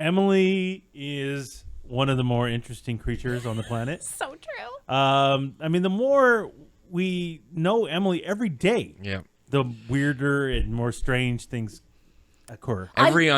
Emily is one of the more interesting creatures on the planet. So true. I mean, the more we know Emily every day, the weirder and more strange things occur. Every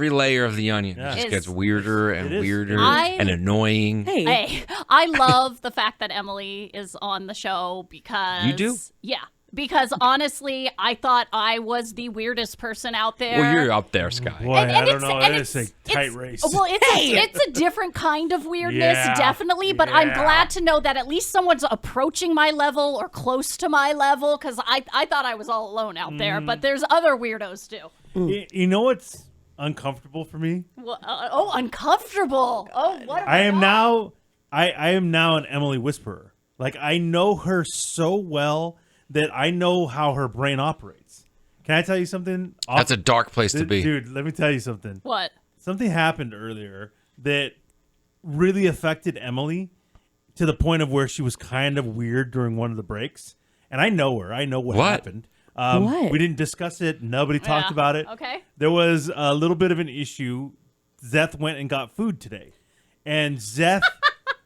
layer of the onion just gets weirder and weirder and annoying. Hey, I love the fact that Emily is on the show because... You do? Yeah. Because honestly, I thought I was the weirdest person out there. Well, you're up there, Sky. Boy, I don't know. It's a tight race. Well, it's a different kind of weirdness, definitely. But I'm glad to know that at least someone's approaching my level or close to my level, because I thought I was all alone out there. But there's other weirdos, too. You know what's uncomfortable for me? Well, uncomfortable. Oh, what I am now an Emily whisperer. Like, I know her so well that I know how her brain operates. Can I tell you something? That's a dark place to be. Dude, let me tell you something. What? Something happened earlier that really affected Emily to the point of where she was kind of weird during one of the breaks. And I know her. I know what happened. What? We didn't discuss it. Nobody talked about it. Okay. There was a little bit of an issue. Zeth went and got food today. And Zeth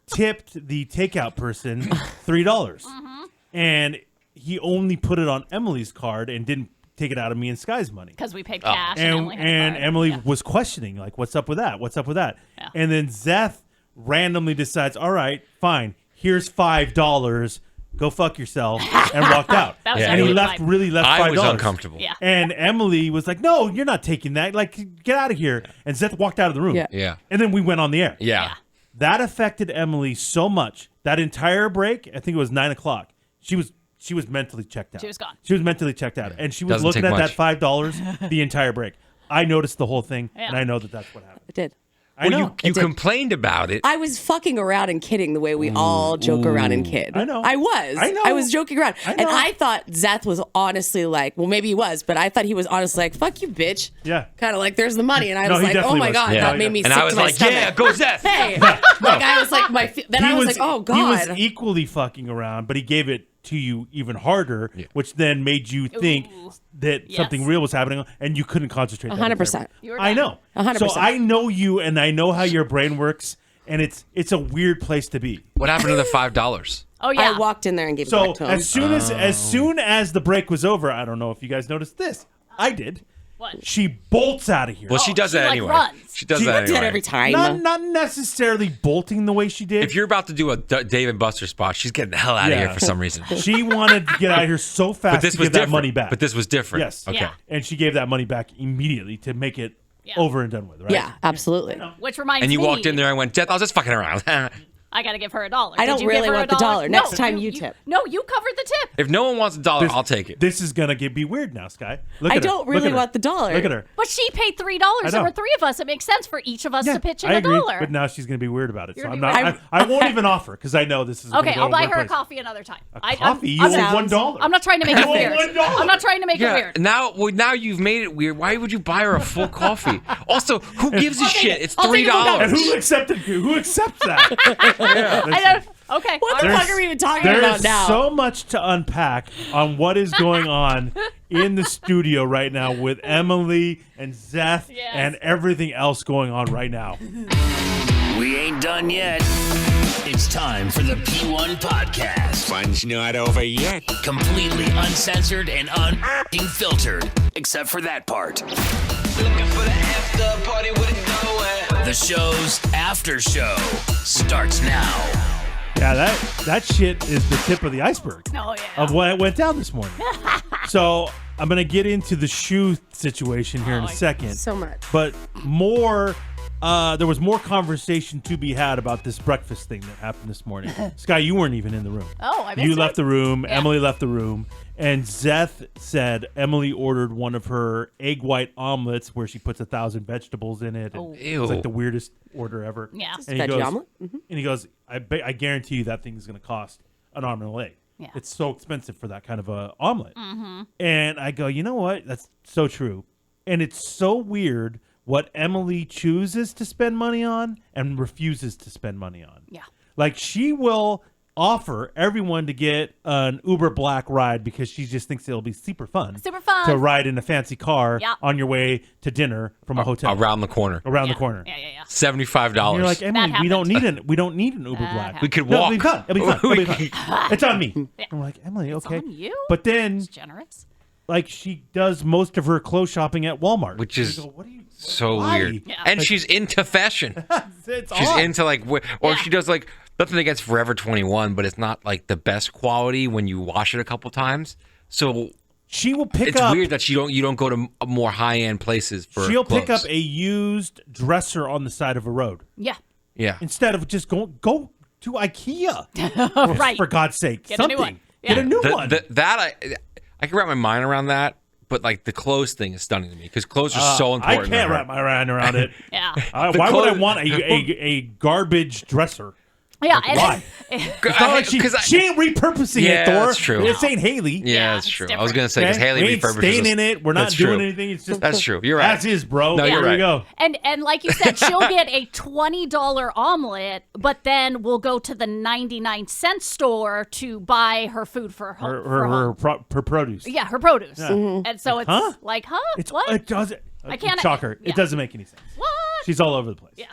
tipped the takeout person $3. Mm-hmm. And he only put it on Emily's card and didn't take it out of me and Sky's money. Because we paid cash. And Emily was questioning, like, what's up with that? What's up with that? Yeah. And then Zeth randomly decides, all right, fine, here's $5. Go fuck yourself, and walked out. And he left $5. I was uncomfortable. Yeah. And Emily was like, no, you're not taking that. Like, get out of here. And Zeth walked out of the room. Yeah. And then we went on the air. Yeah. That affected Emily so much. That entire break, I think it was 9 o'clock, she was mentally checked out. She was gone. She was mentally checked out. And she was looking at that $5 the entire break. I noticed the whole thing, and I know that that's what happened. It did. I know. You complained about it. I was fucking around and kidding the way we all joke around and kid. I know. I was. I know. I was joking around. I know. And I thought Zeth was honestly like, well, maybe he was, but I thought he was honestly like, fuck you, bitch. Yeah. Kind of like, there's the money. And I No, was he like, oh definitely my was. God. Yeah. That made me sick And I was to my like, stomach. yeah, go Zeth. Hey. Like, I was like, then I was like, oh, God. He was equally fucking around, but he gave it to you even harder, which then made you think that something real was happening, and you couldn't concentrate. 100%. I know. 100%. So I know you, and I know how your brain works, and it's a weird place to be. What happened to the $5? Oh, yeah. I walked in there and gave it So back to him. as soon as the break was over, I don't know if you guys noticed this. I did. What? She bolts out of here. Well, she does that like, anyway. runs. She does that anyway. Did every time. Not necessarily bolting the way she did. If you're about to do a Dave and Buster spot, she's getting the hell out of here for some reason. She wanted to get out of here so fast to give that money back. But this was different. Yes. Okay. Yeah. And she gave that money back immediately to make it over and done with, right? Yeah, absolutely. Which reminds me. And you walked in there and went, Zeth, I was just fucking around. I got to give her $1. I don't Did you really give her want the dollar. No, Next time you tip. No, you covered the tip. If no one wants $1, I'll take it. This is going to be weird now, Sky. Look I at her. don't really Look at her. want the dollar. Look at her. But she paid $3. know. There were three of us. It makes sense for each of us to pitch in I agree, $1. but now she's going to be weird about it. You're So I'm gonna not. be I won't even offer because I know this is. Okay, go I'll buy one her a place. coffee another time. Coffee? You owe $1. I'm not trying to make it You owe weird. $1. I'm not trying to make it weird. Now you've made it weird. Why would you buy her a full coffee? Also, who gives a shit? It's I'll take it. $3. And who accepts that? I don't. Okay. What the fuck are we even talking about now? There's so much to unpack on what is going on in the studio right now with Emily and Zeth and everything else going on right now. We ain't done yet. It's time for the P1 Podcast. Fun's not over yet. Completely uncensored and unfiltered, except for that part. Looking for the after party with it going. The show's after show starts now. Yeah, that shit is the tip of the iceberg of what went down this morning. So I'm going to get into the shoe situation here in a second. So much. But there was more conversation to be had about this breakfast thing that happened this morning. Sky, you weren't even in the room. Oh, I missed You it? left the room. Yeah. Emily left the room. And Zeth said Emily ordered one of her egg white omelets where she puts 1,000 vegetables in it. And Ew. It's like the weirdest order ever. Yeah. And he Veggie goes, omelet? Mm-hmm. And he goes, I guarantee you that thing is going to cost an arm and a leg. Yeah. It's so expensive for that kind of a omelet. Mm-hmm. And I go, you know what? That's so true. And it's so weird what Emily chooses to spend money on and refuses to spend money on. Yeah. Like she will offer everyone to get an Uber Black ride because she just thinks it'll be super fun. Super fun. To ride in a fancy car Yeah. on your way to dinner from a hotel. Around the corner. Around the corner. Yeah. $75. And you're like, Emily, That we don't need an Uber That Black. we could No, walk. It'll be fun. It'll be fun. It's on me. I'm like, Emily, okay. on you? But then, It's generous. like, she does most of her clothes shopping at Walmart. Which And is you go, what are you, so why? weird. Yeah. And she's into fashion. It's She's odd. into like, or Yeah. she does like, nothing against Forever 21, but it's not like the best quality when you wash it a couple times. So She will pick it's up. weird that you don't go to more high end places for. She'll clothes. pick up a used dresser on the side of a road Yeah. Yeah. instead of just go to IKEA. Right. For God's sake, Get a new something. one. Yeah. Get a new one. That I can wrap my mind around that, but like the clothes thing is stunning to me because clothes are so I important. can't to her. wrap my mind around it. Yeah. Why would I clothes- want a garbage dresser? Yeah. Why? It's not like she ain't repurposing Yeah, it, Thor. that's true. It's St. Haley. Yeah, Yeah, that's it's true. I was different. gonna say because Okay? Haley We ain't refurbishes. staying in it. We're not That's doing true. anything. It's just That's true. You're right. as is, bro. No, you're There you right. go. And like you said, she'll get a $20 omelet, but then we'll go to the 99-cent store to buy her food for home. Her produce. Yeah, her produce. And so it's Huh? like, It's what? It doesn't. I can't- Shocker. yeah. It doesn't make any sense. What? She's all over the place. Yeah.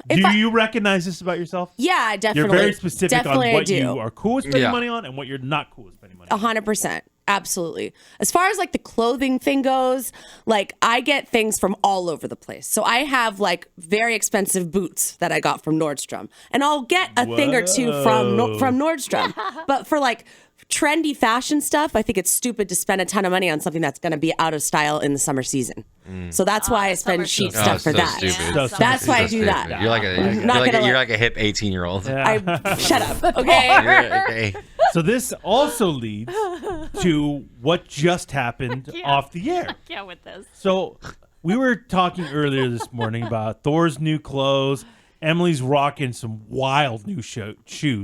Do you recognize this about yourself? Yeah, I definitely. You're very specific on Definitely what I do. you are cool with spending Yeah. money on and what you're not cool with spending money on. 100%. Absolutely. As far as like the clothing thing goes, like I get things from all over the place. So I have like very expensive boots that I got from Nordstrom, and I'll get a thing or two from Nordstrom. But for like trendy fashion stuff, I think it's stupid to spend a ton of money on something that's going to be out of style in the summer season. So that's why I spend summer cheap season. stuff it's for so that. stupid. So That's why I So do that. stupid. You're like Not a hip 18-year-old. I shut up, okay? Okay. So this also leads to what just happened off the air. Yeah, with this. So we were talking earlier this morning about Thor's new clothes. Emily's rocking some wild new shoes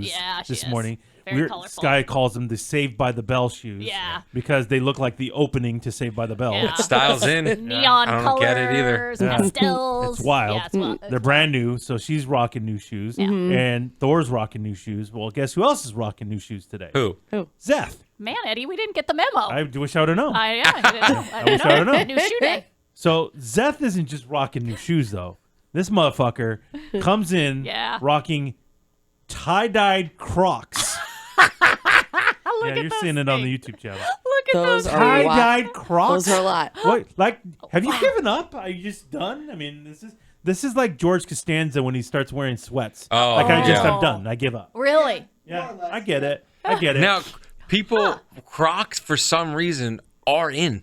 Yeah, she this is. morning. Very colorful. Sky calls them the Saved by the Bell shoes. Yeah. Because they look like the opening to Saved by the Bell. Yeah. Style's in. Neon I don't colors, get it either. pastels. It's wild. Yeah, it's wild. They're brand new, so she's rocking new shoes. And Thor's rocking new shoes. Well, guess who else is rocking new shoes today? Who? Zeth. Man, Eddie, we didn't get the memo. I wish I would have known. I wish I would've known. New shoe day. So Zeth isn't just rocking new shoes, though. This motherfucker comes in Yeah. rocking tie-dyed Crocs. Yeah, you're seeing it on the YouTube channel. Look at Those those. are a lot. Tie-dyed Crocs. Those are a lot. What? Like, have you given up? Are you just done? I mean, this is like George Costanza when he starts wearing sweats. Oh, like yeah. I'm done. I give up. Really? Yeah, I get it. I get it. Now, people, Crocs for some reason are in.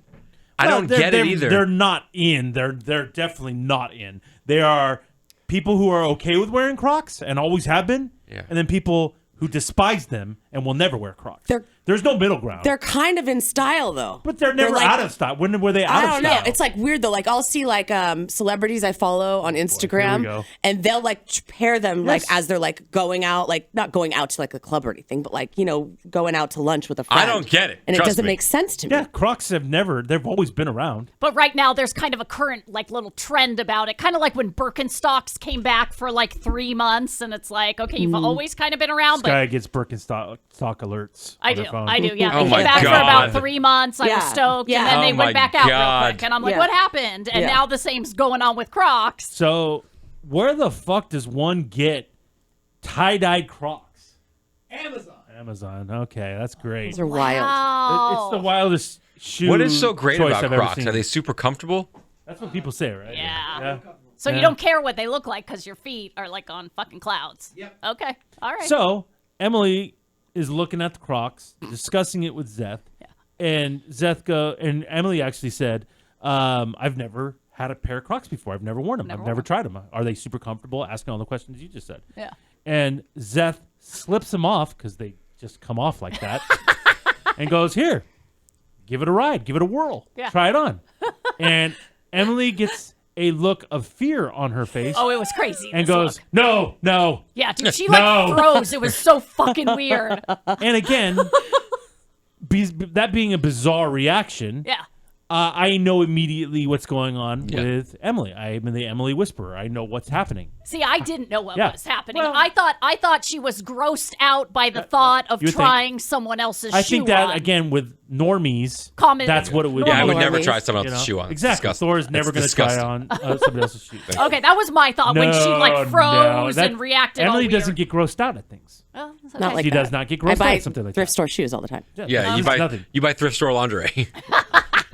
I Well, don't they're- get it they're- either. They're not in. They're definitely not in. They are people who are okay with wearing Crocs and always have been, Yeah. and then people who despise them and will never wear Crocs. They're- There's no middle ground. They're kind of in style though. But they're never like- out of style. When were they out I of don't style? know. It's like weird though. Like I'll see like celebrities I follow on Instagram, go. and they'll like pair them like as they're like going out, like not going out to like a club or anything, but like going out to lunch with a friend. I don't get it. and Trust it doesn't me. make sense to me. Yeah, Crocs they've always been around. But right now, there's kind of a current like little trend about it. Kind of like when Birkenstocks came back for like 3 months, and it's like, okay, you've always kind of been around, but Guy gets Birkenstock alerts. I on do. their phone. I do. Yeah. Oh they my came back for God. about 3 months. I was Yeah. stoked. Yeah. And then Oh they my went back out real God. quick. And I'm like, Yeah. what happened? And Yeah. now the same's going on with Crocs. So, where the fuck does one get tie-dyed Crocs? Amazon. Okay, that's great. Those are wild. Wow. It's the wildest shoe. What is so great choice about I've ever Crocs? seen. Are they super comfortable? That's what people say, right? Yeah. So Yeah. you don't care what they look like because your feet are like on fucking clouds. Yep. Okay. All right. So Emily is looking at the Crocs, discussing it with Zeth, and and Emily actually said, "I've never had a pair of Crocs before. I've never worn them. I've never tried them. Are they super comfortable?" Asking all the questions you just said. Yeah. And Zeth slips them off because they just come off like that, and goes, "Here, give it a ride, give it a whirl, Yeah. try it on." And Emily gets a look of fear on her face. Oh, it was crazy. And this goes, look. no. Yeah, dude, she No. like froze. It was so fucking weird. And again, that being a bizarre reaction, Yeah. I know immediately what's going on Yeah. with Emily. I'm the Emily Whisperer. I know what's happening. See, I didn't know what Yeah. was happening. Well- I thought she was grossed out by the thought of you would think. trying someone else's shoe I think that, on. again, with normies, Common- that's what it would Yeah, I be. would never Normies. try someone You else's know? shoe on. It's Exactly. disgusting. Thor's never going It's to try disgusting. on somebody else's shoe. Okay, that was my thought when she like froze and reacted. Emily all doesn't weird. get grossed out at things. Well, it's Not okay. like She that. does not get I grossed out buy at something like thrift that. store shoes all the time. Yeah, it's nothing. you buy thrift store lingerie.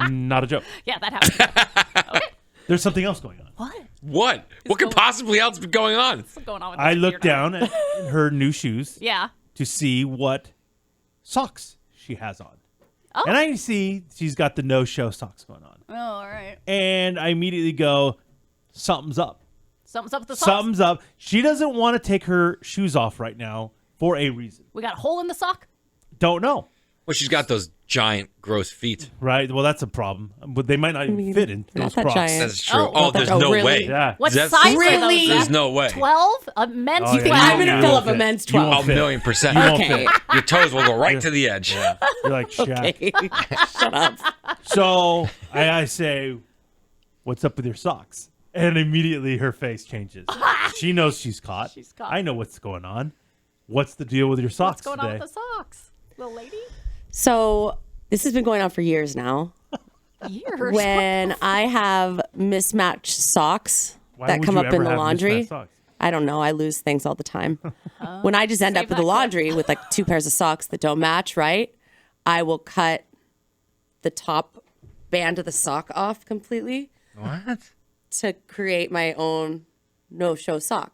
Not a joke. Yeah, that happened. There's something else going on. What? What? What could possibly else be going on? What's going on with I this looked weirdo? down at her new shoes Yeah. to see what socks she has on. Oh. And I see she's got the no-show socks going on. Oh, all right. And I immediately go, something's up. Something's up with the socks. Something's up. She doesn't want to take her shoes off right now for a reason. We got a hole in the sock. Don't know. Well, she's got those giant, gross feet. Right? Well, that's a problem. But they might not even fit in not those that Crocs. giant. That's true. Oh, Oh, there's oh, no really? way. Yeah. What That's- size Really? are those? There's no way. 12? A men's Oh, yeah, 12? I'm gonna You fill won't up a fit. men's You won't 12. A million percent. You won't Okay. fit. Your toes will go right to the edge. You're like Shaq. Okay. Shut up. So I say, what's up with your socks? And immediately her face changes. She knows she's caught. She's caught. I know what's going on. What's the deal with your socks What's going today? on with the socks? Little lady? So this has been going on for years now. Years. When I have mismatched socks Why that would come you up ever in the have laundry, mismatched socks? I don't know. I lose things all the time. When I just end Save up in that the clip. laundry with like 2 pairs of socks that don't match, right? I will cut the top band of the sock off completely What? to create my own no-show sock.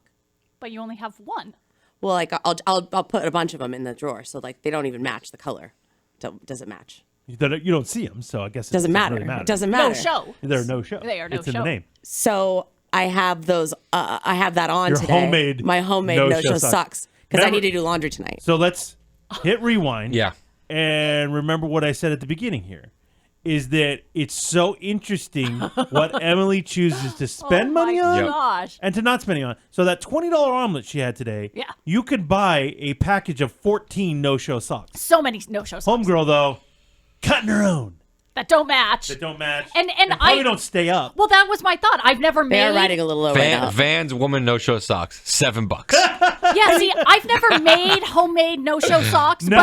But you only have one. Well, like I'll put a bunch of them in the drawer, so like they don't even match the color. Doesn't match. You don't see them, so I guess it Doesn't matter. Really matter. It doesn't matter. No show. They're no show. They are no It's in show. the name. So I have those. I have that on Your today. homemade My homemade no-show no-show socks. socks because I Remember- need to do laundry tonight. So let's hit rewind. Yeah. And remember what I said at the beginning here is that it's so interesting what Emily chooses to spend money on Yep. Gosh. and to not spending on. So that $20 omelet she had today, Yeah. you could buy a package of 14 no-show socks. So many no-show socks Homegirl, though, cutting her own. that don't match. That don't match. And probably I don't stay up. Well, that was my thought. I've never They made. are riding a little low right now. Vans woman no show socks, $7. Yeah, see, I've never made homemade no-show socks, No.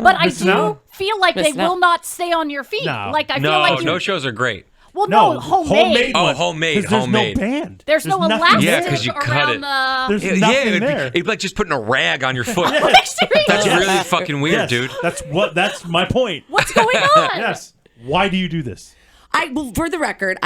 but I Missing do out? feel like they Missing out. will not stay on your feet. No. Like I feel No, like you, no shows are great. Well, no, homemade. Oh, one, homemade, 'cause there's homemade. no band. There's no nothing elastic Yeah, there. 'cause you cut around it. the. There's Yeah, nothing it'd there. be like just putting a rag on your foot. Extreme. That's really fucking weird, Yes, dude. That's my point. What's going on? Yes. Why do you do this? Well, for the record,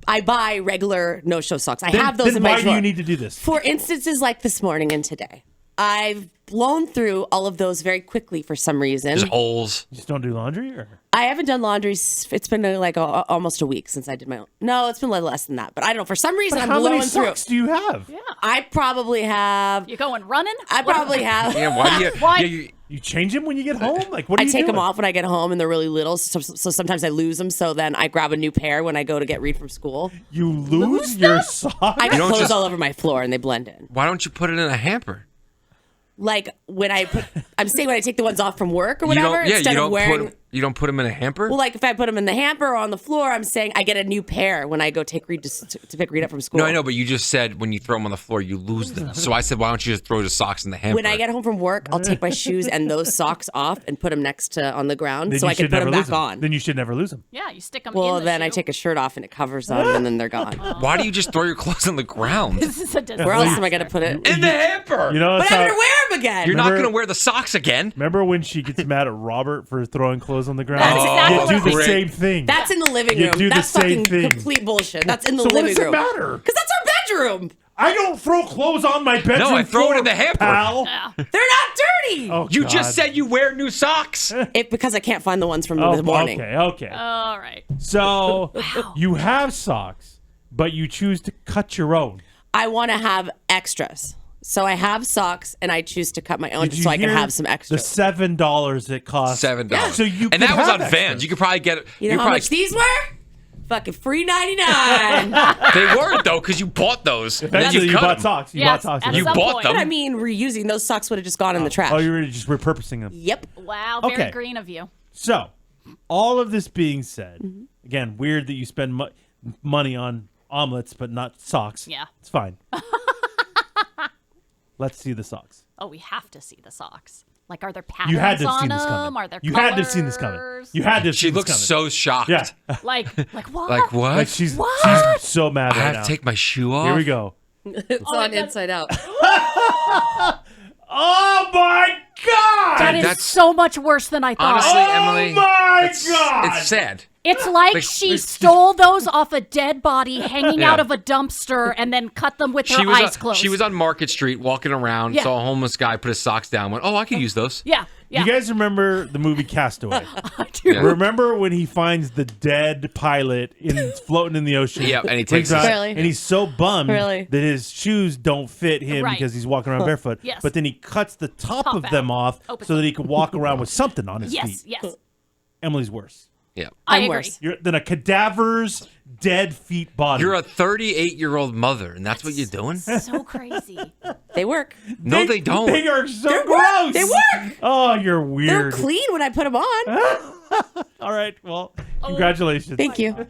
I buy regular no-show socks. I have those then in my why drawer. do you need to do this? For instances like this morning and today, I've blown through all of those very quickly for some reason. There's holes. You just don't do laundry? Or? I haven't done laundry. It's been almost a week since I did my own. No, it's been a little less than that. But I don't know. For some reason, I'm How blowing many through. socks do you have? I probably have. You going running? I probably have. Yeah, why do you? Why? Yeah, You change them when you get home? Like, what do I you take them doing? off when I get home, and they're really little. So sometimes I lose them. So then I grab a new pair when I go to get Reed from school. You lose your socks? I got don't clothes just- all over my floor, and they blend in. why don't you put it in a hamper? Like when I'm saying when I take the ones off from work or You whatever, don't. Yeah, instead you of don't wearing. you don't put them in a hamper. Well, like if I put them in the hamper or on the floor, I'm saying I get a new pair when I go take Reed to pick Reed up from school. No, I know, but you just said when you throw them on the floor, you lose them. So I said, why don't you just throw the socks in the hamper? When I get home from work, I'll take my shoes and those socks off and put them next to on the ground Then so you I can should put never them lose back on. Then you should never lose them. Yeah, you stick them Well, in the then I shoe. take a shirt off and it covers them, and then they're gone. Why do you just throw your clothes on the ground? This is a disaster. Where else am I going to put it? In the hamper. You know, But that's I'm how- going to wear them again. You're not Remember- going to wear the socks again. Remember when she gets mad at Robert for throwing clothes on the ground? That's exactly you what do I the was- same thing. That's in the living You room. do the That's same fucking thing. complete bullshit. That's in the So what living does it room. matter? Because that's our bedroom. I don't throw clothes on my bedroom No, I throw it floor, in the hamper. pal. They're not dirty. Oh, You God. just said you wear new socks. Because I can't find the ones from Oh, the morning. Okay. All right. So you have socks, but you choose to cut your own. I want to have extras. So I have socks, and I choose to cut my own Did just you so I can hear have some The extras. $7 it costs. $7. So you and could that was have on extras. Vans. You could probably get it. You know how probably, much these were? Fucking free 99. They weren't though, because you bought those. And then Eventually, you cut bought 'em. socks. You Yes, bought socks. at You some bought point. them. But I mean, reusing those socks would have just gone in the trash. Oh, you were just repurposing them. Yep. Wow, very Okay. green of you. So all of this being said, again, weird that you spend money on omelets but not socks. Yeah. It's fine. Let's see the socks. Oh, we have to see the socks. Like, are there patterns You had to have on seen this them? coming. Are there You colors? had to have seen this coming. You had to have She seen looks this coming. so shocked. Yeah. Like what? Like what? Like she's What? so mad I right have now. to take my shoe off. Here we go. It's on Inside Out. Oh my God! That is that's- so much worse than I thought. Honestly, Oh Emily, my it's, God! it's sad. It's like she stole those off a dead body hanging Yeah. out of a dumpster and then cut them with her eyes closed. She was on Market Street walking around, Yeah. saw a homeless guy put his socks down, went, "Oh, I could use those." Yeah. You guys remember the movie Castaway? I do. Yeah. Remember when he finds the dead pilot floating in the ocean? Yep, and he Brings takes his- out- Really? and he's so bummed Really? that his shoes don't fit him Right. because he's walking around barefoot. Yes. But then he cuts the top Top of them out. off Opens so that he can walk around with something on his Yes, feet. yes. Emily's worse. Yeah. I I'm agree. worse. You're than a cadaver's dead feet body. You're a 38-year-old mother, and that's what you're doing? So crazy. They work. No, they don't. They are so They gross. They work. Oh, you're They're weird. clean when I put them on. All right. Well, congratulations. Thank you.